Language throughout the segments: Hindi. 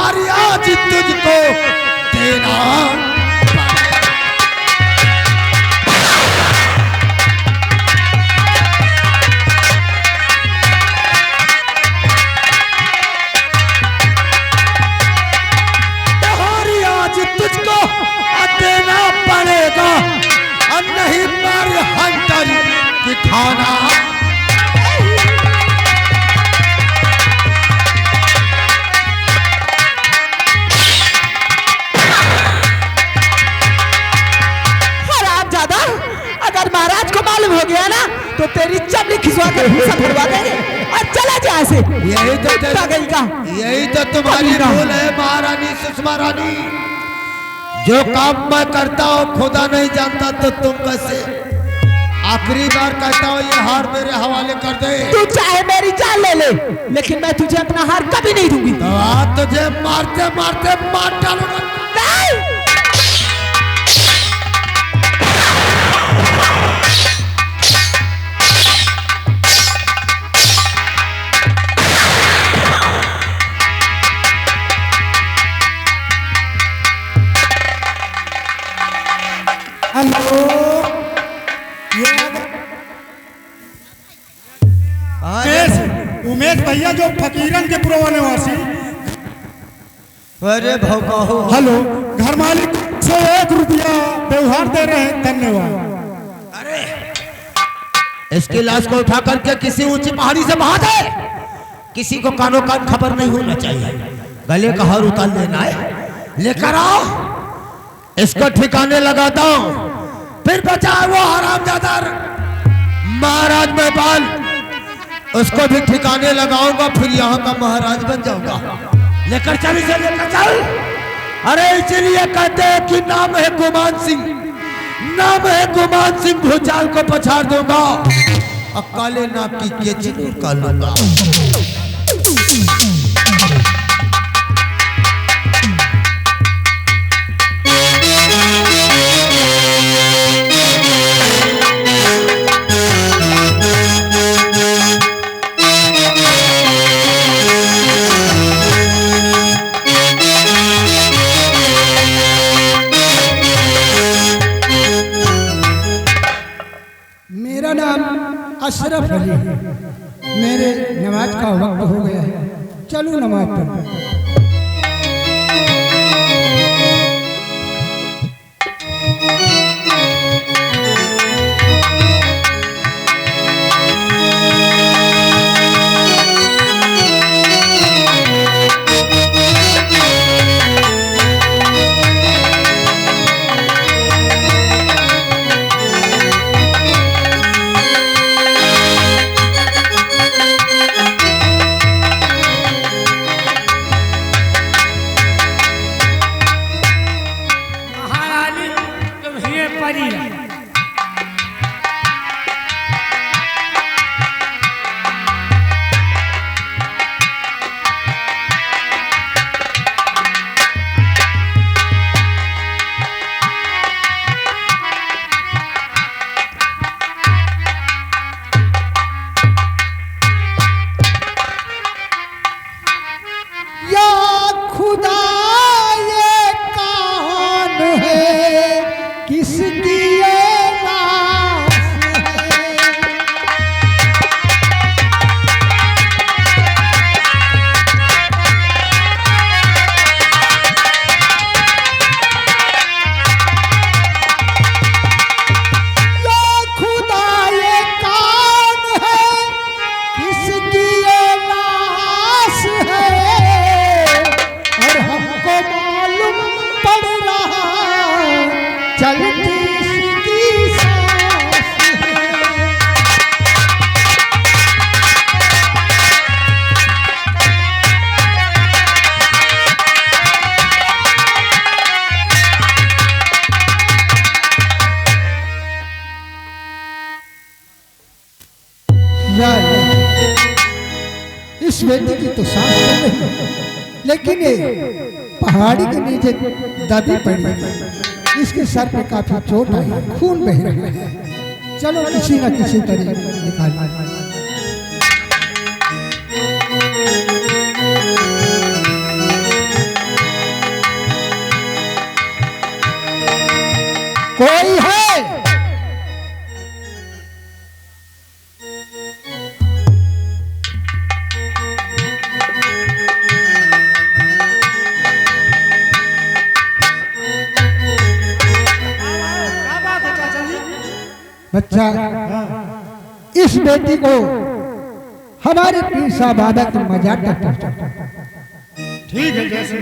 हार आज तुझको देना। तुझको देना पड़ेगा और नहीं मार हंटर की खाना। हरामजादा, अगर महाराज को मालूम हो गया ना तो तेरी चमड़ी खिंचवा कर भूसा भरवा देंगे और चला जा ऐसे। यही तो तुम्हारी भूल है महारानी सुषमा रानी। जो काम मैं करता हूँ खुदा नहीं जानता तो तुम कैसे। आखिरी बार कहता हूँ ये हार मेरे हवाले कर दे। तू चाहे मेरी जान ले ले लेकिन मैं तुझे अपना हार कभी नहीं दूंगी। तो आज तुझे मारते मारते मार डालूंगा। नहीं। उमेश भैया जो फकीरन के पुरवाने वासी। अरे भौकाहो। हेलो, घर मालिक से 1 रुपया व्यवहार दे रहे हैं, धन्यवाद। अरे इसकी लाश को उठा करके किसी ऊंची पहाड़ी से बहा दे। किसी को कानो कान खबर नहीं होना चाहिए। गले का हार उतार लेना है, लेकर आओ, इसको ठिकाने लगाता हूं। फिर बचा वो हरामजादा महाराज महिपाल, उसको भी ठिकाने लगाऊंगा। फिर यहाँ का महाराज बन जाऊंगा। लेकर चल इसे, लेकर चल। अरे इसलिए कहते हैं कि नाम है गुमान सिंह, नाम है गुमान सिंह। भूचाल को पछाड़ दूंगा और काले नाग की केची निकाल लूंगा। मेरा नाम अशरफ अली है। मेरे नमाज का वक्त हो गया है, चलो नमाज पढ़ो। इस बेटे की तो सांस चल रही है, लेकिन ये पहाड़ी के नीचे दादी पड़ी, इसके सर पे काफी चोट आई, खून बह रहा है। चलो किसी न किसी तरह निकाल। कोई है? बच्चा, इस बेटी को हमारे पीर साहब बाबा की मजाक तक पहुंचा। ठीक है जैसे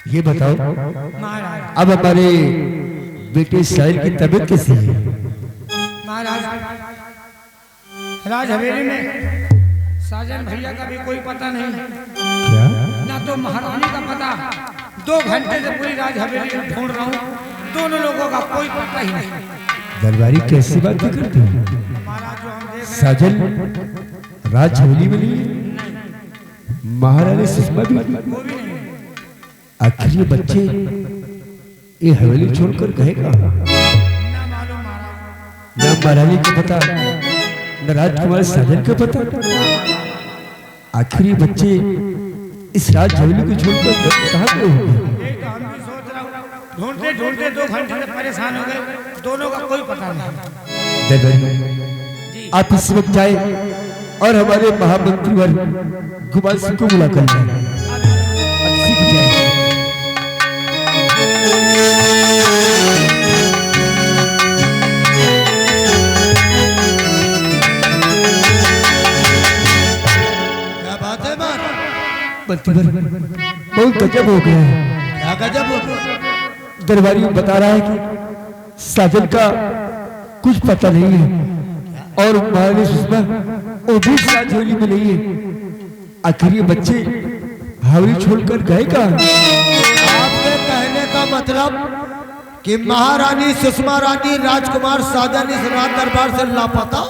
ये बताओ, अब हमारे बेटे साहिल की तबीयत कैसी है? महाराज, राज हवेली में साजन भैया का भी कोई पता नहीं, क्या? ना तो महारानी का पता। 2 घंटे से पूरी राज हवेली में ढूंढ रहा हूँ, दोनों लोगों का कोई पता ही नहीं। दरबारी कैसी बात करते हो? महाराज जो हम देख साजन राज हवेली में नहीं है, महारानी सुषमा भी नहीं। वो भी नहीं। आखिर ये बच्चे ये हवेली छोड़कर गए कहाँ? ना मालूम महाराज। न महारानी को पता, न राजकुमार साजन को पता। आखिर ये बच्चे इस राज हवेली को छोड़कर कहाँ गए होंगे? यही तो हम भी सोच रहा हूँ, ढूंढते ढूंढते 2 घंटे से परेशान हो गए, दोनों का कोई पता नहीं। दरबारी, आप इस वक्त जाए और हमारे महामंत्री वर्ग गुमान सिंह को बुला कर जाए। सीख जाए। क्या बात है मार? बहुत गजब हो गया है। क्या गजब हो गया? दरबारी बता रहा है कि साजन का कुछ पता नहीं है और महारानी सुषमा वो भी साथ होली में नहीं है। आखिर ये बच्चे हवेली छोड़कर गए कहाँ? आपके कहने का मतलब कि महारानी सुषमा रानी राजकुमार साजन इस राज दरबार से लापता?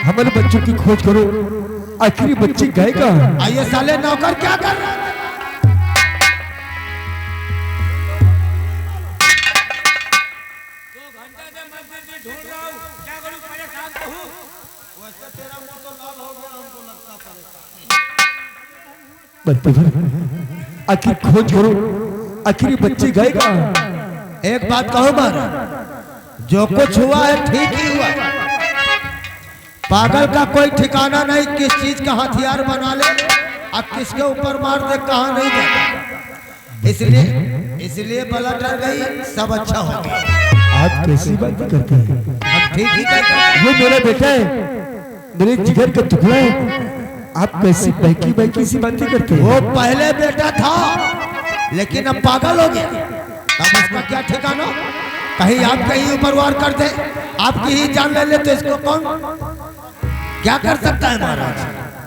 हमारे बच्चों की खोज करो, आखिर ये बच्चे गए कहाँ? आइए साले नौकर क्या कर रहे हैं? आखिर खोज करो, आखिर ये बच्चे गए कहाँ? एक बात कहो महाराज, जो कुछ हुआ है ठीक ही हुआ। पागल का कोई ठिकाना नहीं, किस चीज का हथियार बना ले और किसके ऊपर मार दे कहा नहीं जाता। इसलिए बला डर गई, सब अच्छा हो गया। आप कैसी बात करते हैं? हम ठीक ही कहते हैं। वो मेरा बेटा है, मेरे जिगर का टुकड़ा है। आप कैसी बहकी बहकी सी बातें करते हैं? वो पहले बेटा था लेकिन अब पागल हो गया, अब उसका क्या ठिकाना? कहीं आप कहीं ऊपर वार कर दे, आपकी ही जान ले तो इसको कौन क्या कर सकता है महाराज?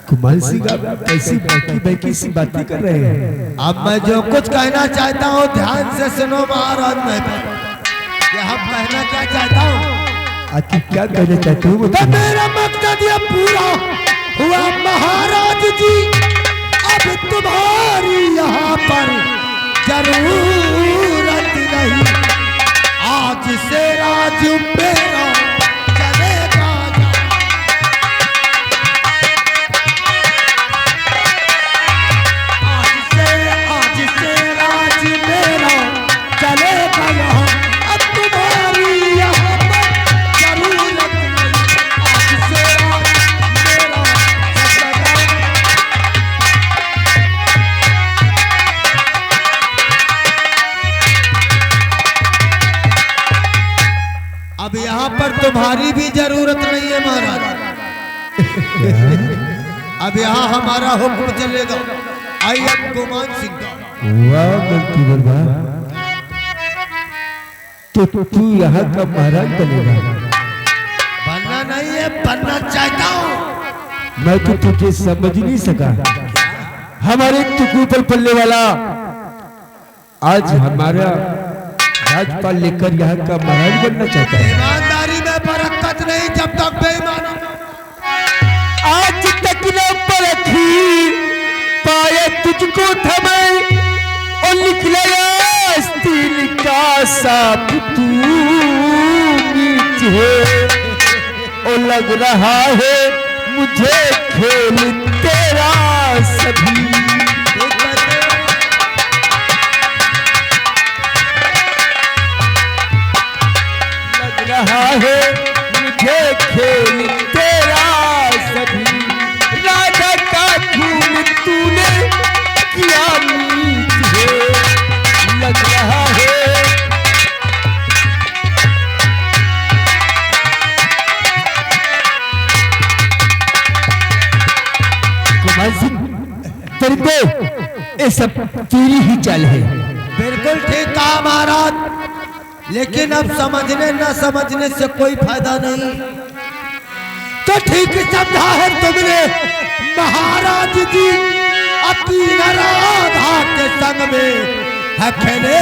कुमार सिंह आप कैसी बहकी बहकी सी बातें कर रहे हैं? अब मैं जो कुछ कहना चाहता हूँ ध्यान से सुनो महाराज। मैं कि हम कहना क्या चाहता हूँ, आखिर क्या कहना चाहते हो? तो मेरा मकसद ये पूरा हुआ महाराज जी। अब तुम्हारी यहाँ पर जरूरत नहीं, आज से राज मेरा चलेगा। आज से राज मेरा चलेगा यहाँ। अब तुम्हारी यहाँ पर जरूरत नहीं, आज से राज मेरा चलेगा। अब यहाँ पर तुम्हारी भी जरूरत नहीं है महाराज। अब यहाँ हमारा हुक्म चलेगा। आई एम गुमान सिंह का। वाह गलती बरबा, तो तू यहाँ का महाराज बनेगा? बनना नहीं है, बनना चाहता हूँ। मैं तो तुझे समझ नहीं सका। हमारे टुकू पर पलने वाला आज हमारा राजपाल लेकर यहाँ का महाराज बनना चाहता है। ईमानदारी में बरकत नहीं जब तक बेईमान। आज तक न परखी पाए तुझको थमे और निकलेगा स्टील का साथ तू नीचे। और लग रहा है मुझे खेल तेरा सभी। लग रहा है मुझे खेल तेरा सभी। राजा का खून तूने किया मीत है। लग रहा है कुमार सिंह, तेरे को ये सब तेरी ही चाल है। बिल्कुल ठीक कहा महाराज, लेकिन अब समझने न समझने से कोई फायदा नहीं। तो ठीक समझा है तुमने महाराज जी। अकील राधा के संग में है खेले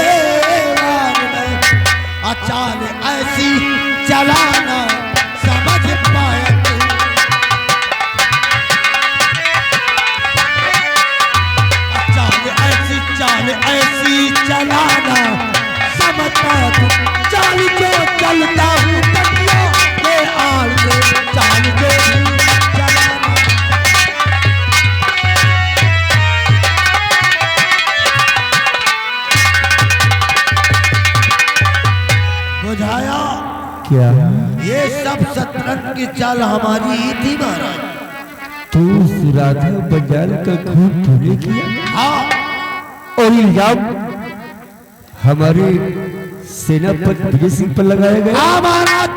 अचाल ऐसी चलाना समझ पाया तू। चाल ऐसी चलाना समझ पाया तू। चाल जो चलता हूँ तकिया के आड़ से, चाल जो चलाना। बुझाया क्या ये सब शतरंज की चाल हमारी ही थी महाराज। तू उस राधा बंजाल का खून तूने किया हाँ और इल्जाम हमारे सेनापति विजय सिंह पर लगाया गया? हाँ महाराज,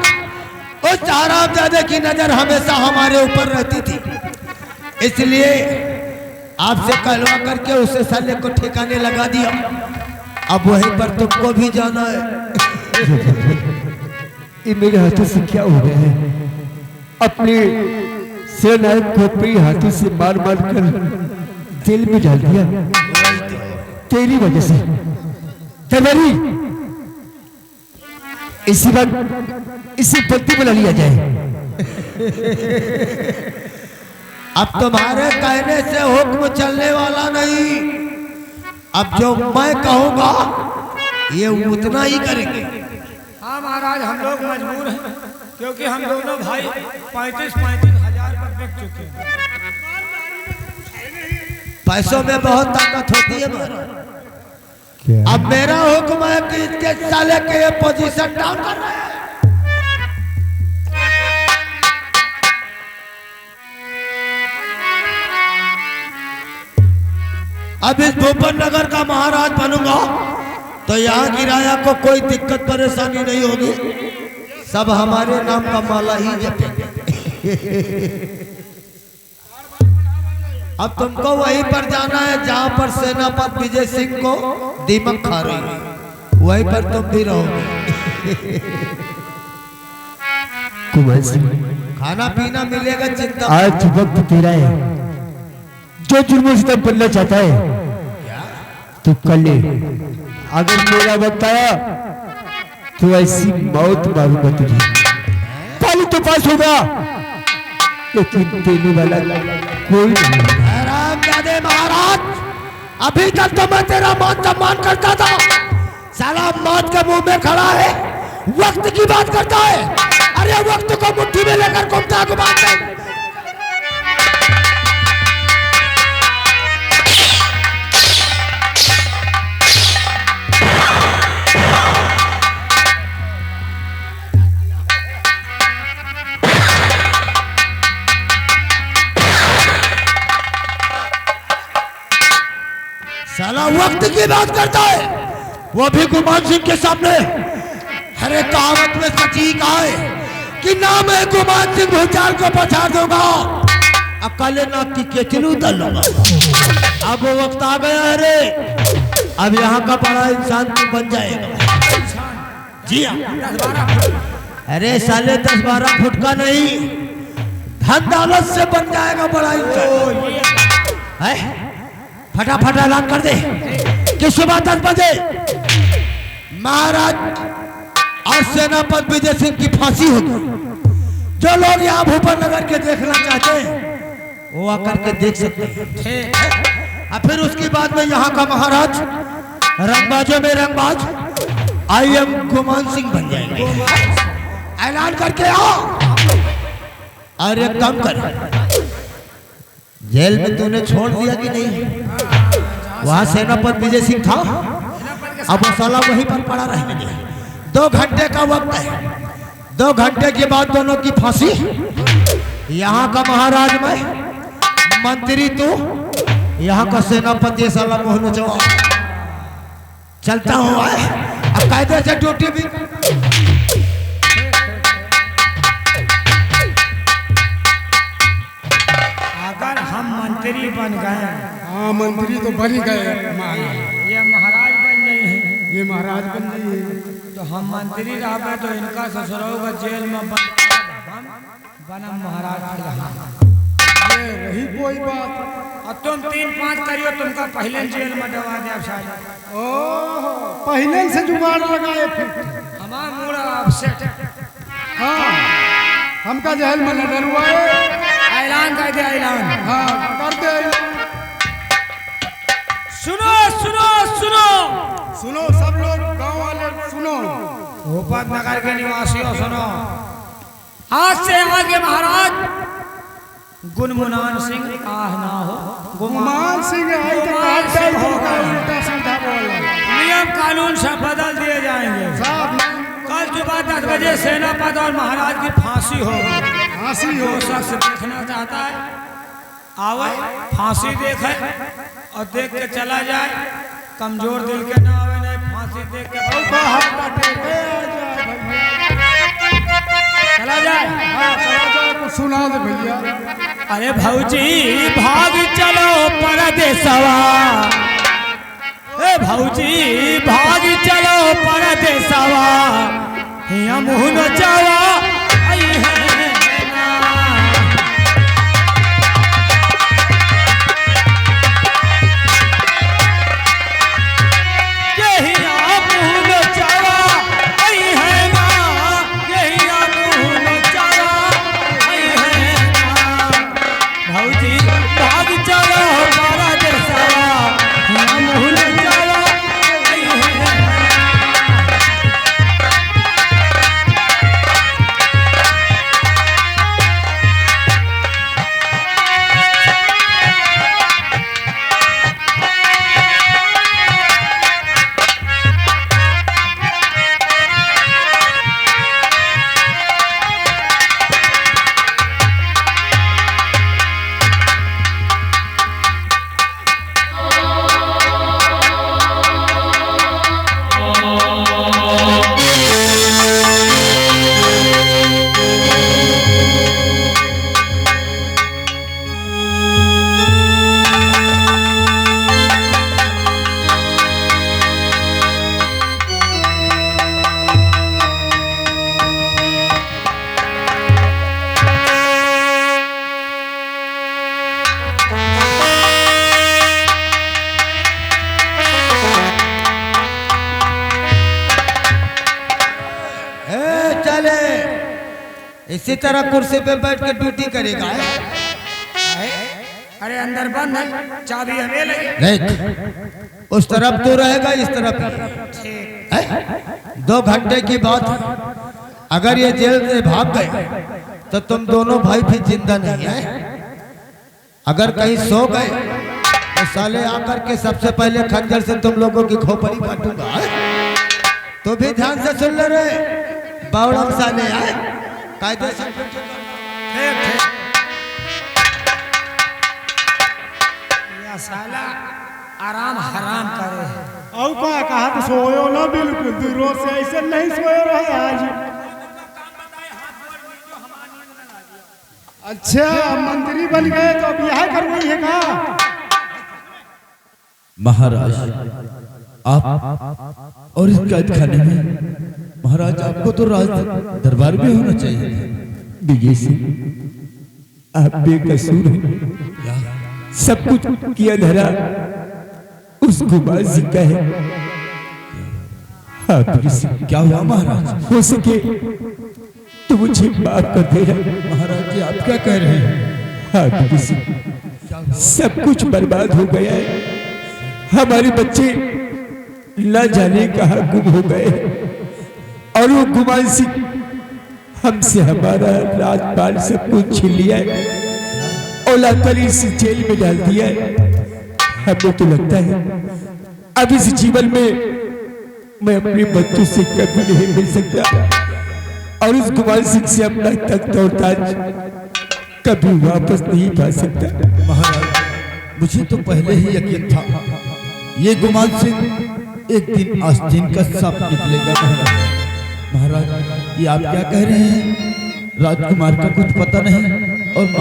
उस हरामजादे की नजर हमेशा हमारे ऊपर रहती थी, इसलिए आपसे कहलवा करके उसे साले को ठिकाने लगा दिया। अब वहीं पर तुमको भी जाना है। ये मेरे हाथों से क्या हो गया है? अपने सेनानायक को अपने हाथों से मार मार कर जेल में डाल दिया तेरी वजह से। तैयारी इसी बात इसी पत्ती बुला लिया जाए। अब तुम्हारे कहने से हुक्म चलने वाला नहीं। अब जो मैं कहूंगा ये उतना ही करेंगे। हाँ महाराज, हम लोग मजबूर हैं क्योंकि हम दोनों भाई 35-35 हजार पर बिक चुके हैं। पैसों में बहुत ताकत होती है महाराज। क्या? अब मेरा हुक्म है कि इसके साले के ये पोजीशन डाउन कर रहे हैं। अब इस भूपन नगर का महाराज बनूंगा तो यहाँ किराया को कोई दिक्कत परेशानी नहीं होगी। सब हमारे नाम का माला ही जपेंगे। अब तुमको वहीं पर जाना है जहां पर सेनापति विजय सिंह को दीमक खा रही है, वहीं पर तुम भी रहोगे। कुमार सिंह, खाना पीना मिलेगा, चिंता आज वक्त तेरा है। जो जुर्मों से तब बनना चाहता है तो कर ले। अगर मेरा वक्त आया तो ऐसी मौत मारूंगा तुझे। पाली तो पास होगा लेकिन देने वाला कोई नहीं। हरामजादे महाराज, अभी तक तो मैं तेरा मान सम्मान करता था। साला मौत के मुंह में खड़ा है, वक्त की बात करता है। अरे वक्त को मुट्ठी में लेकर घूमता घुमाते। साला वक्त की बात करता है, वो भी गुमान सिंह के सामने। अरे कहावत में सच ही कहा है कि ना मैं गुमान सिंह भूचाल को पछाड़ दूंगा अकाले नाक की केचलू डालूंगा। अब वो वक्त आ गया है रे, अब यहाँ का बड़ा इंसान तू बन जाएगा। जी हाँ, अरे साले 10-12 फुट का नहीं, धन दौलत से बन जाएगा बड़ा इंसान। फटाफट ऐलान कर दे कि सुबह 10 बजे महाराज और सेनापति विजय सिंह की फांसी होगी। जो लोग यहाँ भूपर नगर के देखना चाहते हैं वो आकर के देख सकते हैं। और फिर उसके बाद में यहाँ का महाराज रंगबाजों में रंगबाज IM गुमान सिंह बन जाएंगे। ऐलान करके आओ। और एक काम कर, जेल में तूने छोड़ दिया कि नहीं? वहां सेनापति विजय सिंह था, अब वो साला वहीं पर पड़ा रहेंगे। 2 घंटे का वक्त है, 2 घंटे के बाद दोनों की फांसी। यहाँ का महाराज मैं, मंत्री तू, यहाँ का सेनापति साला मोहन जवाब। चलता हूँ अब कायदे से ड्यूटी भी। अगर हम मंत्री बन गए, हाँ मंत्री तो बन ही गए, ये महाराज बन गए हैं, ये महाराज बन गए। तो हम मंत्री रहे तो इनका ससुराल का जेल में बना महाराज ये रही कोई बात। और तुम 3-5 करियो, तुमका पहले जेल में दबा दे शायद। ओह, पहले से जुगाड़ लगाए फिर। हमारा मूड अपसेट। हाँ, हमका जहल में न डरवाए। ऐलान कर दे, ऐलान। हाँ कर दे। सुनो सुनो सुनो सुनो सब लोग, गांव वाले सुनो। भोपाल नगर के निवासियों सुनो, आज से आगे महाराज गुनमुनान सिंह आह ना हो, गुमान सिंह आई तो गुमान काट सिंह दे, होगा। उल्टा सीधा बोल। नियम कानून सब बदल दिए जाएंगे। साहब कल सुबह 10 बजे सेनापति और महाराज की फांसी होगी। फांसी हो। जो शख्स देखना चाहता है आवे, फांसी देखे और देख के चला जाए। कमजोर दिल के ना आवे, नहीं फांसी देख के चला जाए। हाँ चला जाए तो सुना दे भैया। अरे भौजी भाग चलो परदेसवा, ए भौजी भाग चलो परदेसवा, हिया मुँह नचावा आई है ना। यहिया मुँह नचावा आई है ना, यहिया मुँह नचावा आई है ना। भौजी भाग चलो परदेसवा, हिया मुँह नचावा आई है ना। इसी तरह कुर्सी पे बैठ के ड्यूटी करेगा। अरे अंदर बंद है, चाबी हमें लगी। देख, उस तरफ तू रहेगा, इस तरफ है। 2 घंटे की बात, अगर ये जेल से भाग गए तो तुम दोनों भाई फिर जिंदा नहीं है। अगर कहीं सो गए तो साले आकर के सबसे पहले खंजर से तुम लोगों की खोपड़ी काटूंगा। तो भी ध्यान से सुन ले रे बावड़म साले, कायदे से। या साला आराम हराम करे। और का कहा तो सोयो ना, बिल्कुल दूर से ऐसे नहीं सोयो रहे आज। अच्छा मंत्री बन गए तो अब यह करवाई है का? महाराज आप और इस कैद खाने में महाराज आपको तो राज दरबार में होना चाहिए था। विजय सिंह आप बेकसूर हैं। सब कुछ किया धरा उस गुमान सिंह का है। आप क्या हुआ महाराज? हो सके तो मुझे माफ कर देना। महाराज जी आप क्या कह रहे हैं? आप सब कुछ बर्बाद हो गया है। हमारे बच्चे न जाने कहाँ गुम हो गए और वो गुमान सिंह हमसे हमारा राजपाल सब कुछ छीन लिया है और लाकर इस जेल में डाल दिया है। हमें तो लगता है अब इस जीवन में मैं अपने बच्चों से कभी नहीं मिल सकता और उस गुमान सिंह से अपना तख्त और ताज कभी वापस नहीं पा सकता। महाराज मुझे तो पहले ही यकीन था ये गुमान सिंह एक दिन आस्तीन का सांप निकलेगा। महाराज ये आप क्या कह रहे हैं? राजकुमार का कुछ पता नहीं और